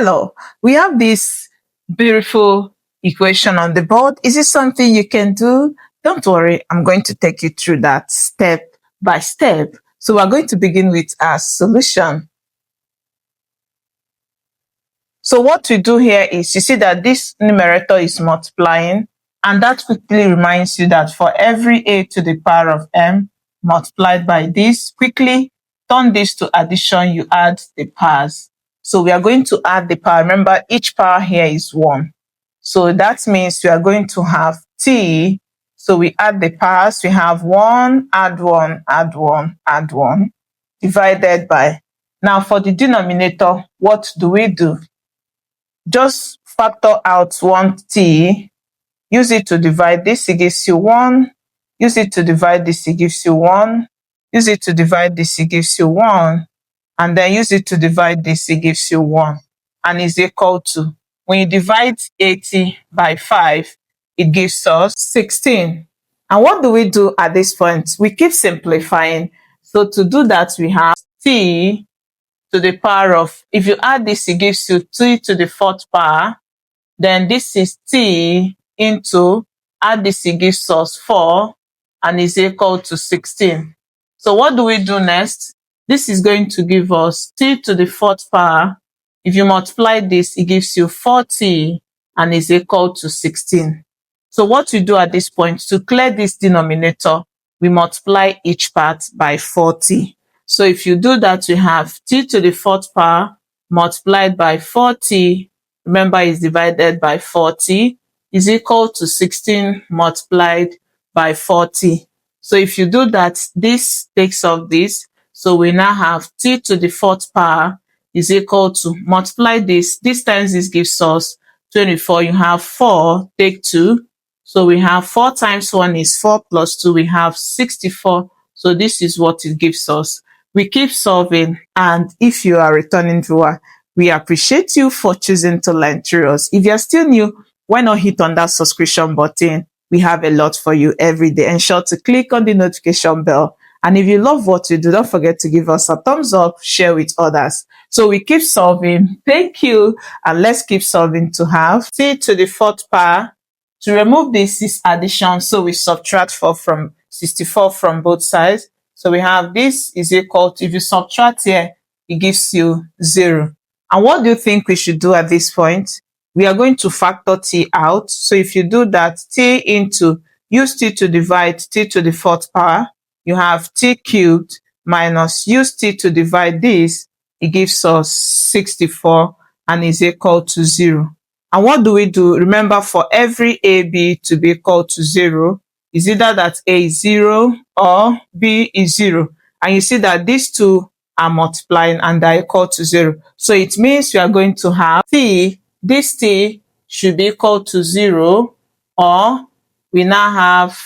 Hello, we have this beautiful equation on the board. Is it something you can do? Don't worry, I'm going to take you through that step by step. So we're going to begin with our solution. So what we do here is, you see that this numerator is multiplying, and that quickly reminds you that for every a to the power of m multiplied by this, quickly turn this to addition, you add the powers. So we are going to add the power. Remember, each power here is 1. So that means we are going to have t. So we add the powers. We have 1, add 1, add 1, add 1, divided by. Now for the denominator, what do we do? Just factor out 1t. Use it to divide this, it gives you 1. Use it to divide this, it gives you 1. Use it to divide this, it gives you 1. And then use it to divide this, it gives you 1. And is equal to, when you divide 80 by 5, it gives us 16. And what do we do at this point? We keep simplifying. So to do that, we have t to the power of, if you add this, it gives you t to the 4th power. Then this is t into, add this, it gives us 4, and is equal to 16. So what do we do next? This is going to give us t to the 4th power. If you multiply this, it gives you 4t and is equal to 16. So what we do at this point, to clear this denominator, we multiply each part by 4t. So if you do that, we have t to the 4th power multiplied by 4t, remember is divided by 4t, is equal to 16 multiplied by 4t. So if you do that, this takes off this. So we now have t to the 4th power is equal to, multiply this. This times this gives us 24. You have 4, take 2. So we have 4 times 1 is 4 plus 2. We have 64. So this is what it gives us. We keep solving. And if you are a returning viewer, we appreciate you for choosing to learn through us. If you're still new, why not hit on that subscription button? We have a lot for you every day. Ensure to click on the notification bell. And if you love what we do, don't forget to give us a thumbs up, share with others. So we keep solving. Thank you. And let's keep solving to have t to the 4th power. To remove this is addition. So we subtract 4 from 64 from both sides. So we have this is equal to, if you subtract here, it gives you 0. And what do you think we should do at this point? We are going to factor t out. So if you do that, t into, use t to divide t to the 4th power. You have t cubed minus, use t to divide this. It gives us 64 and is equal to 0. And what do we do? Remember, for every ab to be equal to 0, is either that a is 0 or b is 0. And you see that these two are multiplying and are equal to 0. So it means we are going to have t, this t should be equal to 0, or we now have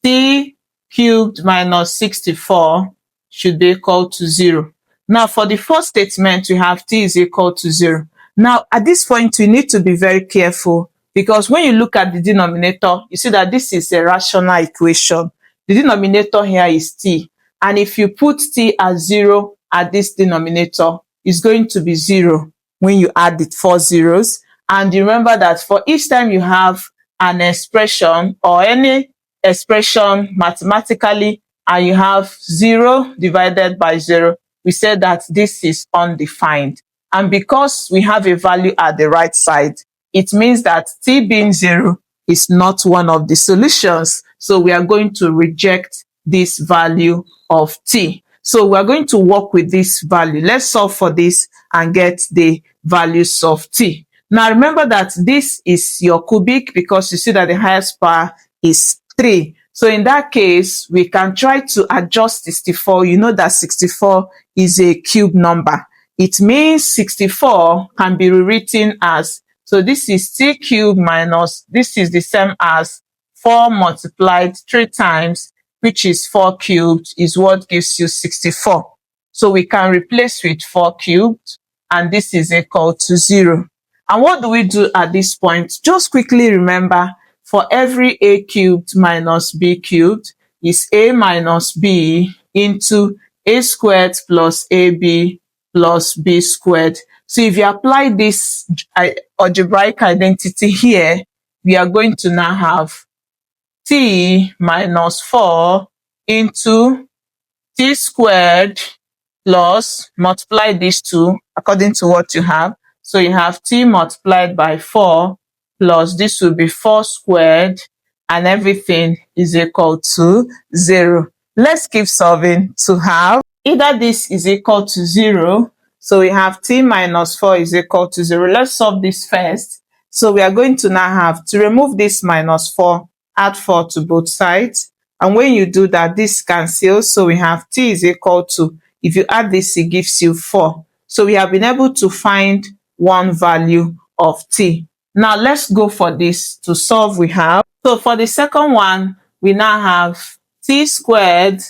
t cubed minus 64 should be equal to 0. Now for the first statement, we have t is equal to 0. Now at this point, we need to be very careful, because when you look at the denominator, you see that this is a rational equation. The denominator here is t. And if you put t as 0 at this denominator, it's going to be 0 when you add the 4 zeros. And you remember that for each time you have an expression or any expression mathematically, and you have 0 divided by 0, we say that this is undefined. And because we have a value at the right side, it means that t being 0 is not one of the solutions. So we are going to reject this value of t. So we are going to work with this value. Let's solve for this and get the values of t. Now remember that this is your cubic, because you see that the highest power is 3. So in that case, we can try to adjust 64. You know that 64 is a cube number. It means 64 can be rewritten as, so this is t cubed minus, this is the same as 4 multiplied 3 times, which is 4 cubed, is what gives you 64. So we can replace with 4 cubed, and this is equal to 0. And what do we do at this point? Just quickly remember, for every a cubed minus b cubed is a minus b into a squared plus ab plus b squared. So if you apply this algebraic identity here, we are going to now have t minus 4 into t squared plus multiply these two according to what you have. So you have t multiplied by 4 plus this will be 4 squared and everything is equal to 0. Let's keep solving to have either this is equal to 0. So we have t minus 4 is equal to 0. Let's solve this first. So we are going to now have to remove this minus 4, add 4 to both sides. And when you do that, this cancels. So we have t is equal to, if you add this, it gives you 4. So we have been able to find one value of t. Now let's go for this to solve. We have, so for the second one, we now have t squared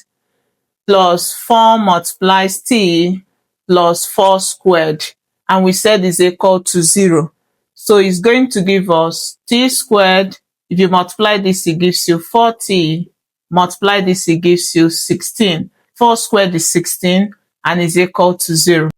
plus 4 multiplies t plus 4 squared. And we said is equal to 0. So it's going to give us t squared. If you multiply this, it gives you 4t. Multiply this, it gives you 16. 4 squared is 16 and is equal to 0.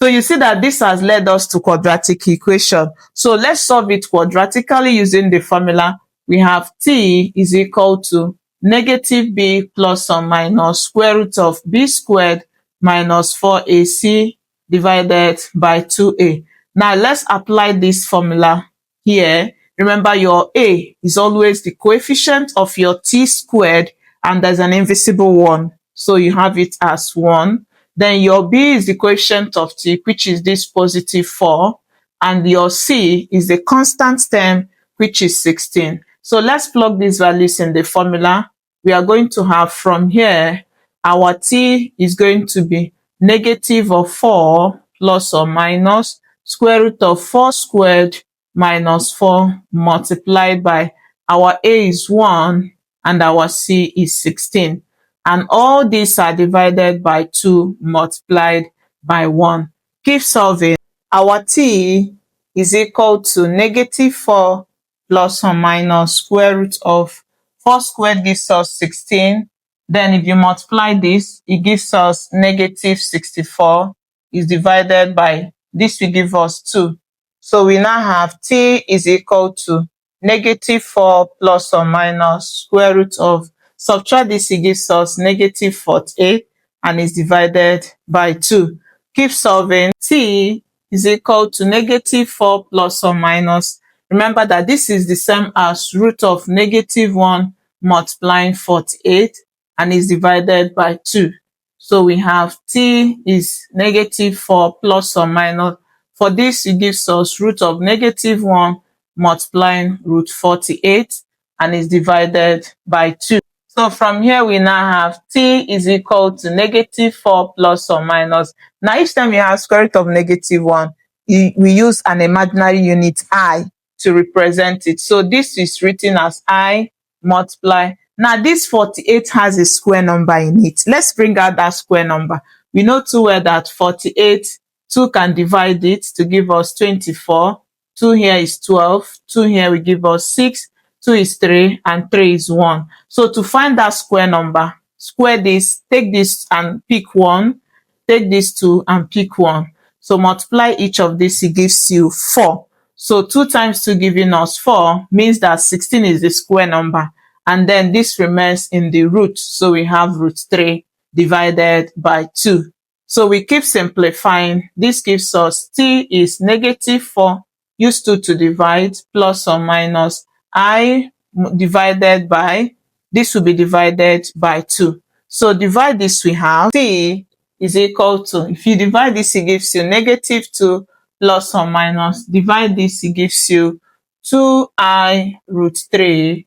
So you see that this has led us to quadratic equation. So let's solve it quadratically using the formula. We have t is equal to negative b plus or minus square root of b squared minus 4ac divided by 2a. Now let's apply this formula here. Remember, your a is always the coefficient of your t squared and there's an invisible 1. So you have it as 1. Then your b is the coefficient of t, which is this positive 4. And your c is the constant term, which is 16. So let's plug these values in the formula. We are going to have from here, our t is going to be negative of 4 plus or minus square root of 4 squared minus 4 multiplied by our a is 1 and our c is 16. And all these are divided by 2 multiplied by 1. Keep solving. Our t is equal to negative 4 plus or minus square root of 4 squared gives us 16. Then if you multiply this, it gives us negative 64 is divided by, this will give us 2. So we now have t is equal to negative 4 plus or minus square root of, subtract this, it gives us negative 48 and is divided by 2. Keep solving. T is equal to negative 4 plus or minus. Remember that this is the same as root of negative 1 multiplying 48 and is divided by 2. So we have t is negative 4 plus or minus. For this, it gives us root of negative 1 multiplying root 48 and is divided by 2. So from here, we now have t is equal to negative 4 plus or minus. Now, each time you have square root of negative 1, we use an imaginary unit I to represent it. So this is written as I multiply. Now, this 48 has a square number in it. Let's bring out that square number. We know too well that 48, 2 can divide it to give us 24. 2 here is 12. 2 here will give us 6. 2 is 3 and 3 is 1. So to find that square number, square this, take this and pick 1. Take this 2 and pick 1. So multiply each of this, it gives you 4. So 2 times 2 giving us 4 means that 16 is the square number. And then this remains in the root. So we have root 3 divided by 2. So we keep simplifying. This gives us t is negative 4. Use 2 to divide, plus or minus I divided by, this will be divided by 2. So divide this, we have t is equal to, if you divide this, it gives you negative 2 plus or minus. Divide this, it gives you 2i root 3.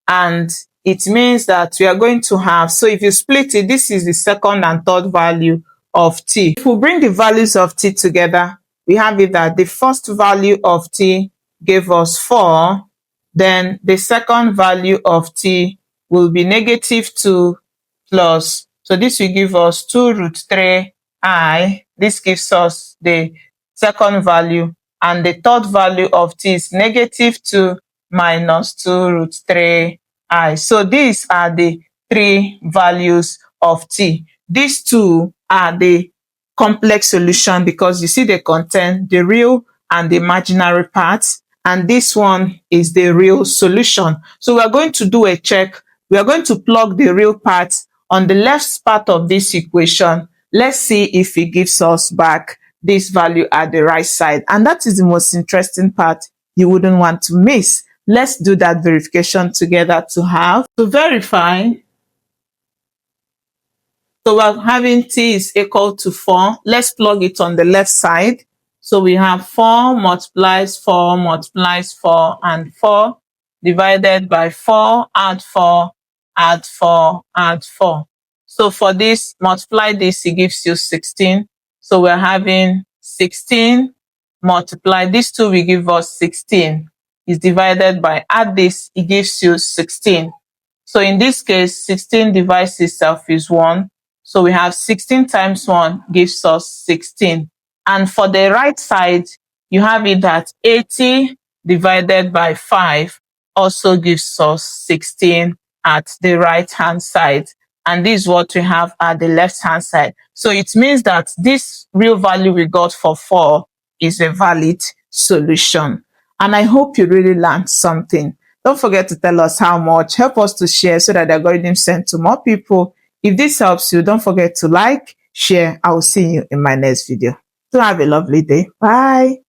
And it means that we are going to have, so if you split it, this is the second and third value of t. If we bring the values of t together, we have it that the first value of t gave us 4. Then the second value of t will be negative 2 plus, so this will give us 2 root 3i. This gives us the second value. And the third value of t is negative 2 minus 2 root 3i. So these are the 3 values of t. These two are the complex solution because you see they contain the real and the imaginary parts, and this one is the real solution. So we are going to do a check. We are going to plug the real parts on the left part of this equation. Let's see if it gives us back this value at the right side, and that is the most interesting part you wouldn't want to miss. Let's do that verification together to verify. So we're having t is equal to 4. Let's plug it on the left side. So we have 4 multiplies 4 multiplies 4 and 4 divided by 4, add 4, add 4, add 4. So for this, multiply this, it gives you 16. So we're having 16 multiply, these two will give us 16. Is divided by, add this, it gives you 16. So in this case, 16 divides itself is 1. So we have 16 times 1 gives us 16. And for the right side, you have it that 80 divided by 5 also gives us 16 at the right hand side. And this is what we have at the left hand side. So it means that this real value we got for 4 is a valid solution. And I hope you really learned something. Don't forget to tell us how much. Help us to share so that the algorithm sent to more people. If this helps you, don't forget to like, share. I will see you in my next video. So have a lovely day. Bye.